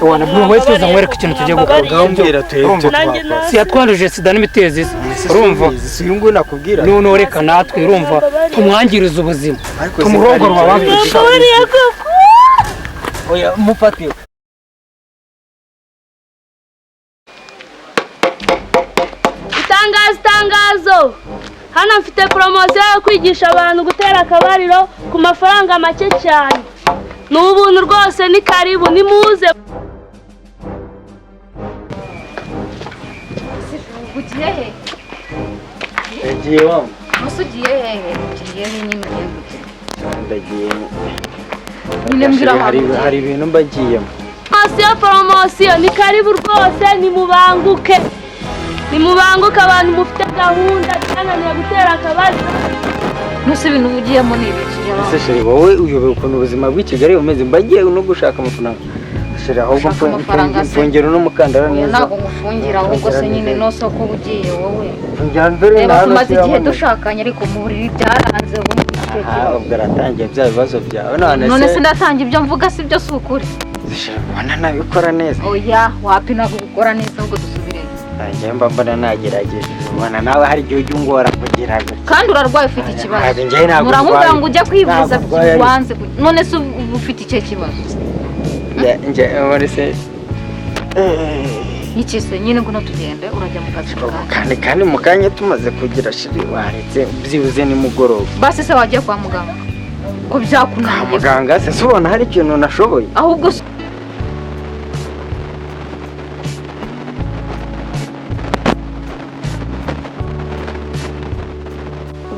wana bwo wese uzamwereka ikintu tugiye gukora gambira tuyitwa si yatwanduje sida n'imitezi urumva siyungu nakubwira none reka natwe urumva tumwangiriza ubuzima tumurongora abantu oya mufate itangazo hano mfite promosiyo yo kwigisha abantu gutera akabariro ku mafaranga make cyane ni ubuntu rwose ni karibu ni muze ugiye he yagiye wa musugiye he ugiye he nyine ndagiye nyine mbira hari ibintu mbagiyemo promosiyo ni karibu rwose ni mubanguke abantu mufite gahunda cyananiye gutera akabariro nuse ibintu ugiyemo n'ibiki ese sheri wowe uyobewe ukuntu ubuzima bw'Ikigali bumeze mbagiye no gushaka amafaranga sheri ahubwo mfungiro n'umukandara neza ntabwo ngufungira ahubwo se nyine no soko ugiye wowe fungira mbere naho tumaze igihe dushakanye ariko mu buriri byaranze ubwo aratangiye bya bibazo byawe none se ndatangiye ibyo mvuga si byo si ukuri wana nabikora neza oya wapi ntabwo gukora neza ahubwo dusubire njye mbona nagerageje ubona nawe hari igihe ujya ungora kugira ngo kandi urarwaye ufite ikibazo muramubwira ngo ujya kwivuza wanze none se ufite icyo kibazo njye ubone se ikise nyine ngo tugende urajya mu kazi kandi mu kanya tumaze kugira shiri waretse byibuze nimugoroba basi se wagiye kwa muganga ko byakunaniye muganga se ubona hari ikintu nashoboye ahubwo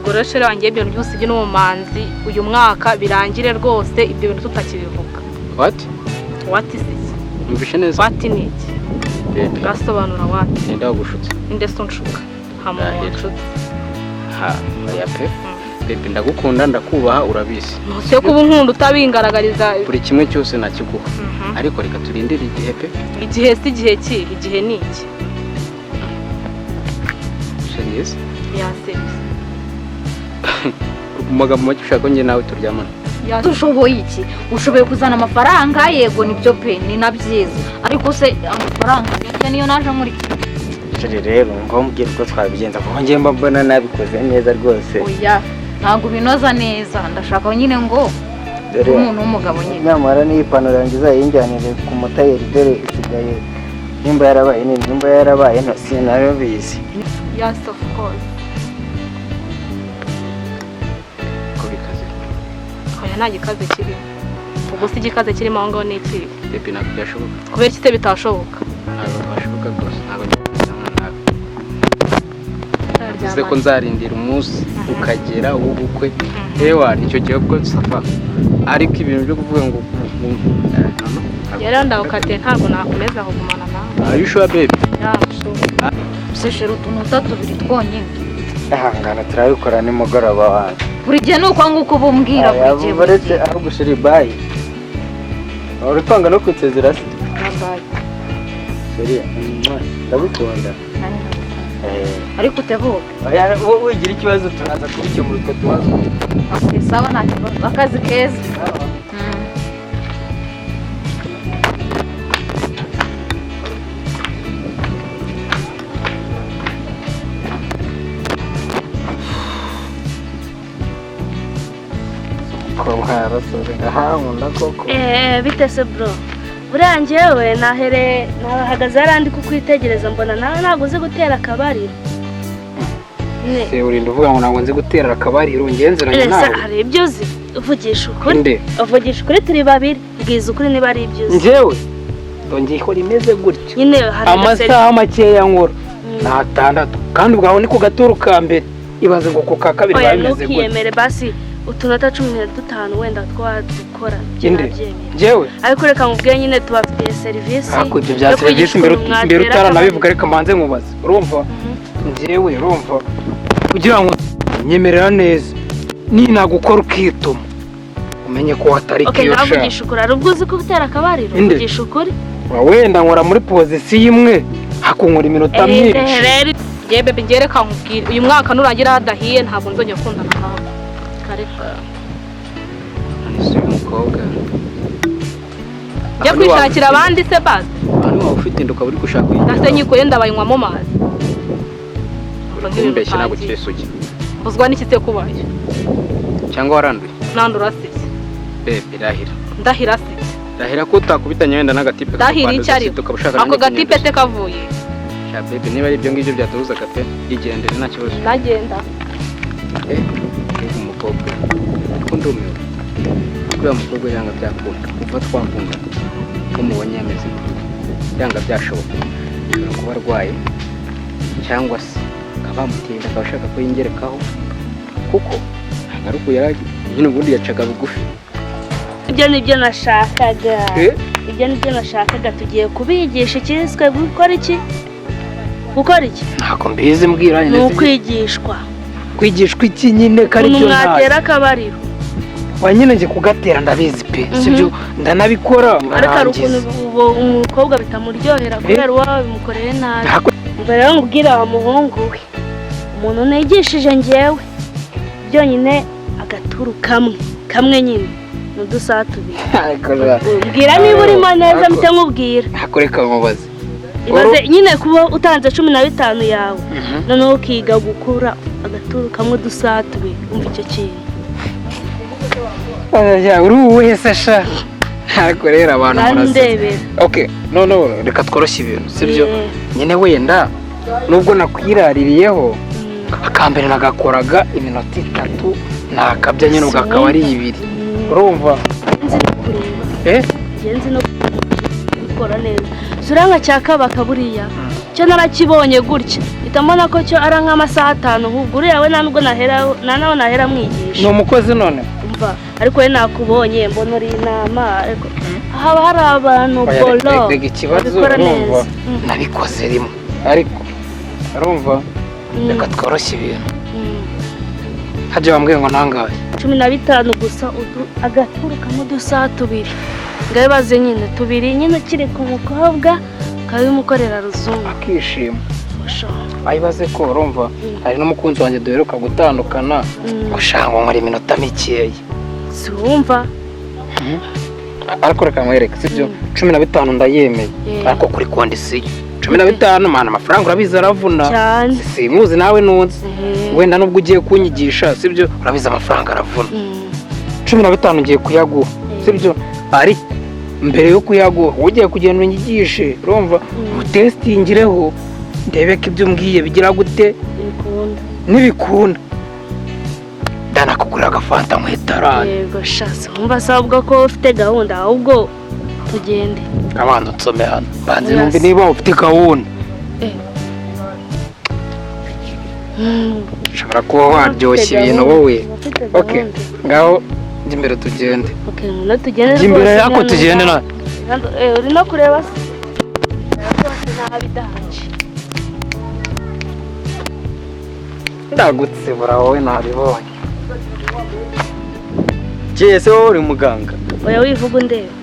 Goroshere wangiye ibyo byose byo n'umumanzi uyu mwaka birangire rwose ibyo bintu tutakibivuga what is it umvishe neza what ni iki gasobanura what nenda gushutse inde sonshuka hamwe nshuti ya pe bebe ndagukunda ndakubaha urabizi cyo kuba unkunda utabingaragariza buri kimwe cyose nakiguha ariko reka turindire igihe pe igihe si igihe ki igihe ni iki serious ya serious umugambo make ushaka nge nawe turyamana ushoboye iki ushoboye kuzana amafaranga yego nibyo pe ni nabyiza ariko se amafaranga niyo naje muri sheri rero ngombye ko twabigenza kuko ngiye mbona nabikoze neza rwose oya ntabwo binoza neza ndashaka nyine ngo umuntu w'umugabo nyine nyamara n'ipantaro yanjye izayinjyanire ku mutayeri dore isigaye nimba yarabaye nini nimba yarabaye nto sinabizi yes of course nta gikaze kirimo ubwo si igikaze kirimo aho ngaho ni ikiri bebe ntabwo byashoboka kubera iki bitashoboka ntabwo byashoboka rwose ntabwo bivuze ko nzarindira umunsi ukagera w'ubukwe ewa icyo gihe ubwo safa ariko ibintu byo kuvuga ngo yari ndawukatiye ntabwo nakomeza kugumana nawe are you sure babe seshera utuntu tubiri twonyine ahangana turabikora nimugoroba wanjye buri gihe ni uko nguko bumbwira buri gihe buretse aho gushira bayi uripanga no kwitezera se sheri ndabikunda ariko utebuke wigira ikibazo turaza kubikemura utwo tubazo sawa nta kibazo akazi keza bitese bro buriya njyewe nahagaze yarandi kukwitegereza mbona nawe ntabwo uzi gutera akabariro se urinda uvuga ngo ntabwo nzi gutera akabariro ngenzeranye nawe hari ibyo uzi uvugisha ukuri turi babiri bwiza ukuri niba ari ibyo uzi njyewe ndongeye ko rimeze gutyo nyine hari amasaha makeya nkora ni 6 kandi ubwaho ni ku gaturu ka mbere ibaze ngo ku ka kabiri bimeze gutyo ntukiyemere basi utunota 15 wenda twadukora njyewe ariko reka nkubwiye nyine tubafitiye serivisi ariko ibyo bya serivisi mbere utaranabivuga reka manze nkubaze urumva njyewe urumva kugira ngo nyemerera neza ni nagukora ukituma umenye ko hatari kiyo sha navugisha ukuri ari ubwo uzi ko utera akabariro uvugisha ukuri wenda nkora muri pozisiyo imwe hakunkora iminota myinshi rero ye bebe ngereka nkubwira uyu mwaka nurangira hadahiye ntabwo nzongera gukundana nawe kareka ese umukobwa yo kwishakira abandi se basi hano ufite induka buri gushaka ndase nyikuye ndabayinywamo amazi mbeshye ntabwo kiresugi buzwa n'iki se kubaye cyangwa waranduye nandura se bebe ndahira se ndahira ko utakubitanye wenda n'agatipe ndahira icyo ari ako gatipe te kavuye sha bebe niba ari ibyo ngibyo byatubuzaga pe yigendere nta kibazo nagenda umukobwa ko ndumiwe kuriya mukobwa yanga byakunda kuva twampunga ko mubonye yameze yanga byashoboka ashobora kuba arwaye cyangwa se akaba bamutinda akaba ashaka ko yingerekaho kuko ntabwo ari nyine ubundi yacaga bugufi ibyo nibyo nashakaga ibyo nibyo nashakaga tugiye kubigisha ikiswe gukora iki ntabwo mbizi mbwira ni ukwigishwa iki nyine kari byo ntazi mwatera akabariro nyine nje kugatera ndabizi pe sibyo ndanabikora ariko ari ukuntu umukobwa bitamuryohera kubera uwawe bimukoreye nabi mbere rero nkubwira wa muhungu we umuntu nigishije njyewe byonyine agaturu kamwe nyine n'udusaha tubiri mbwira niba urimo neza mpite nkubwira reka mubaze ibaze nyine kuba utanze 15 yawe noneho ukiga gukura agaturu kamwe udusaha tubiri umva icyo kintu uri uwese sha ariko rero abantu barandebera okay no reka tworoshye ibintu sibyo nyine wenda nubwo nakwiraririyeho akambere nagakoraga iminota 3 nakabya nyine ubwo akaba ari 2 urumva nzi no gukora neza suranga cyakaba kaburiya cyo narakibonye gutya itamona ko cyo ara nk'amasaha 5 ahubwo uriya we nubwo nahera mwigisha ni umukozi none umva ariko we nakubonye mbona uri inama ariko haba hari abantu bolo ikibazo urumva nabikoze rimwe ariko urumva reka tworoshye ibintu hajye bambwiye ngo nangahe 15 gusa agaturuka mu dusaha 2 ngabe baze nyine 2 nyine kiri ku mukobwa kabimukorera ruzungu akishima ayibaze ko urumva hari n'umukunzi wanjye duheruka gutandukana gushanga nkora iminota mikeya si wumva ariko reka mwereke sibyo 15 ndayemeye ariko kuri kondisiyo 15 mana amafaranga urabiza aravuna simuzi nawe nunzi wenda nubwo ugiye kunyigisha sibyo urabiza amafaranga aravuna 15 ngiye kuyaguha sibyo ari mbere yo kuyaguha ugiye kugenda unyigishe urumva utestingireho ndebe ko ibyo mbwiye bigira gute nibikunda ndanakugurira agafanta muhetarane yego shase umva sabwa ko ufite gahunda ahubwo tugende abantu nsome hano banze numve niba ufite gahunda ushobora kuba waryoshye ibintu wowe okay ngaho njye imbere tugende okay no tugende njye imbere yako tugende na uri no kureba se ntabidanje ndagutsibura wowe nabibonye Jese wowe uri muganga oya wivuga ndeba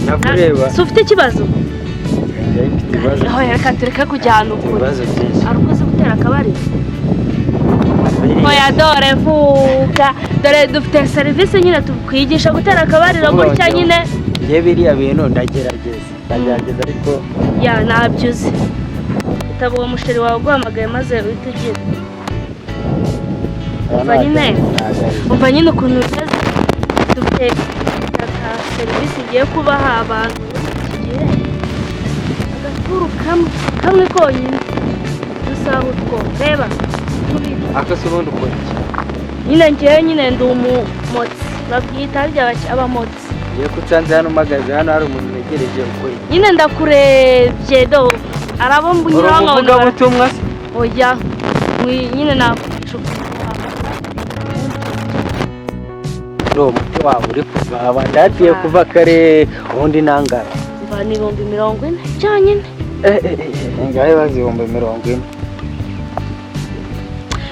nakureba si ufite ikibazo reka tureka kujya ahantu kure arukoze gutera akabari oya dore vuga dore dufite serivisi nyine tukwigisha gutera akabariro gutya nyine njye biriya bintu ndagerageza ariko ya nabyuze utaba uwo musheri wawe uguhamagaye maze uhita ugira umva nyine ukuntu bimeze dufite serivisi igiye kubaha abantu kigiye agaturu kamwe konyine dusaha utwo reba akase ubundi ukora iki nyine ngewe nyine ndi umumotsi babyita harya abamotsi ngiye kutanze hano umagaze hano hari umuntu negereje ukora iki nyine ndakurebye do arabo mbunyura nkabona ubutumwa se oya nyine nakwica no muto wawe uri kuzaba ndagiye kuva kare ubundi nangara mva ni 40 cyanyine ngahe bazi 40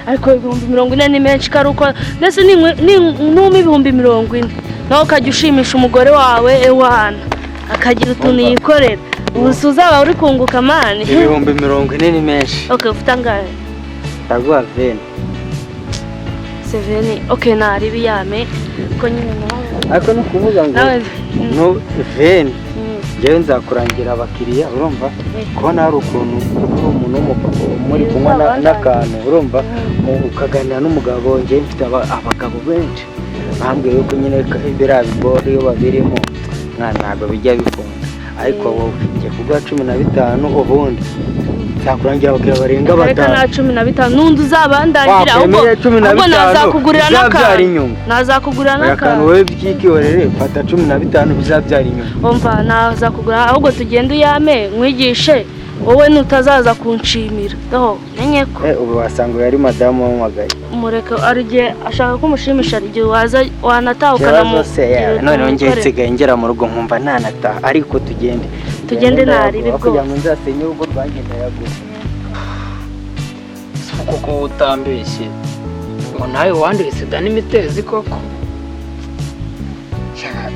ariko 40 ni menshi karuko ndetse ni 40 naho kajya ushimisha umugore wawe ewana akagira utuntu yikorera ubusuzaba uri kunguka mani 40 ni menshi okay ufite angahe ndaguha 7 okay nari biyame ko nyine ariko no kuvuga ngo no veni njyewe nzakurangira abakiriya urumva kubona hari ukuntu uri umuntu w'umupapa muri kunywa n'akantu urumva ukaganira n'umugabo njyewe mfite abagabo benshi bambwiye yuko nyine biriya bigori iyo babirimo ntabwo bijya bikunda ariko wowe ngiye kuguha 15 ubundi nzakurangira abakiriya barenga 5 reka na 15 n'undi uzabandangira ahubwo nazakugurira n'akantu nazakugurira n'akantu wowe byikihorere fata 15 bizabyara inyuma umva nazakugura ahubwo tugende uyame nkwigishe wowe nutazaza kunshimira doho menye ko ubu wasanga yari madamu wamagaye mureke arigiye ashaka kumushimisha arigiye waza wanatahukana mu none ngiye nsigaye ngera mu rugo nkumva ntanataha ariko tugende nari bibwo kugira ngo nzasenye urugo rwanjye ndayaguze koko utambeshye ngo nawe wandure sida n'imitezi koko cyari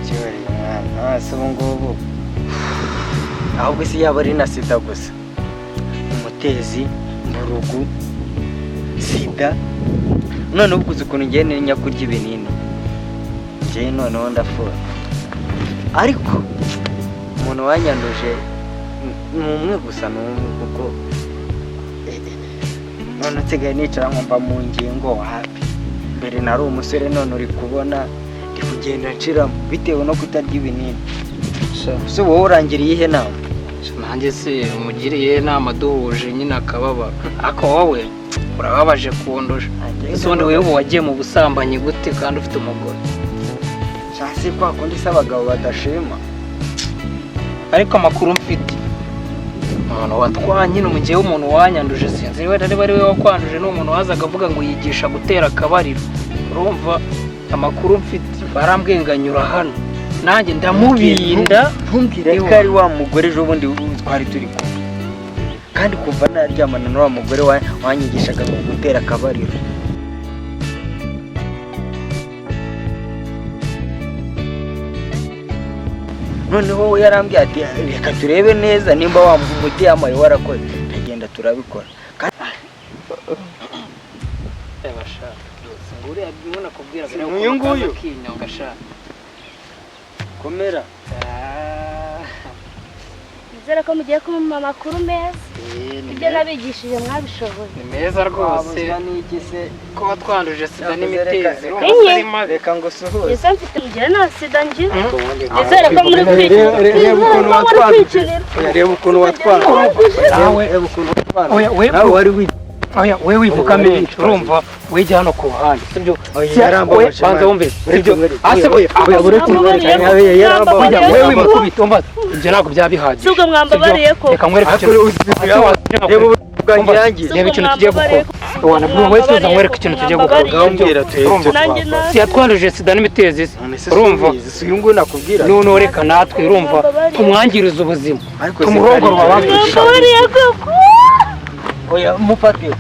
mwana ubu ngubu ahubwo isi yaba ari na sida gusa umutezi mburugu sida none ubwo uzi ukuntu ngiye ntinya kurya ibinini njyewe noneho ndafura ariko umuntu wanyanduje ni umwe gusa ni umwe kuko none nsigaye nicara nkumva mu ngingo hafi mbere nari umusore none uri kubona ndi kugenda nshiramo bitewe no kutarya ibinini se wowe urangiriye ihe nama nanjye se umugiriye inama duhuje nyine akababa ariko wowe urababaje kundusha ese ubundi wewe wagiye mu busambanyi gute kandi ufite umugore cyase kwa kundi se abagabo badashima ariko amakuru mfite umuntu watwanye ni umugihe w'umuntu wanyanduje sinzi niba ari we wakwanduje n'umuntu wazaga avuga ngo yigisha gutera akabariro urumva amakuru mfite barambwenganyura hano nanjye ndamubirinda ntumbwire ko ari wa mugore ejo bundi twari turi kumwe kandi kuva naryamana na wa mugore wanyigishaga gutera akabariro noneho we yarambwiye ati reka turebe neza nimba wa muti yamaye warakoze tugenda turabikora uyu nguyu komera nizere ko mugiye kumpa amakuru meza ibyo nabigishije mwabishoboye ni meza rwose ko watwanduje sida n'imitezi reka ngo suhuze ese mfite mugihe nta sida ngira nizere ko muri kwikinira reba ukuntu watwara nawe wari oya wewe wivuka menshi urumva wejya hano ku ruhande sibyo banza wumve sibyo ase wewe wimukubita umbaza ibyo ntabwo byabihagije sibwo mwambabariye ko reka nkwereke ikintu reba ikintu tugiye gukora wana bwo wese uza nkwereke ikintu tugiye gukora yatwanduje sida n'imitezi urumva uyu nguyu nakubwira none reka natwe urumva tumwangiriza ubuzima tumurongora babafisha oya mufate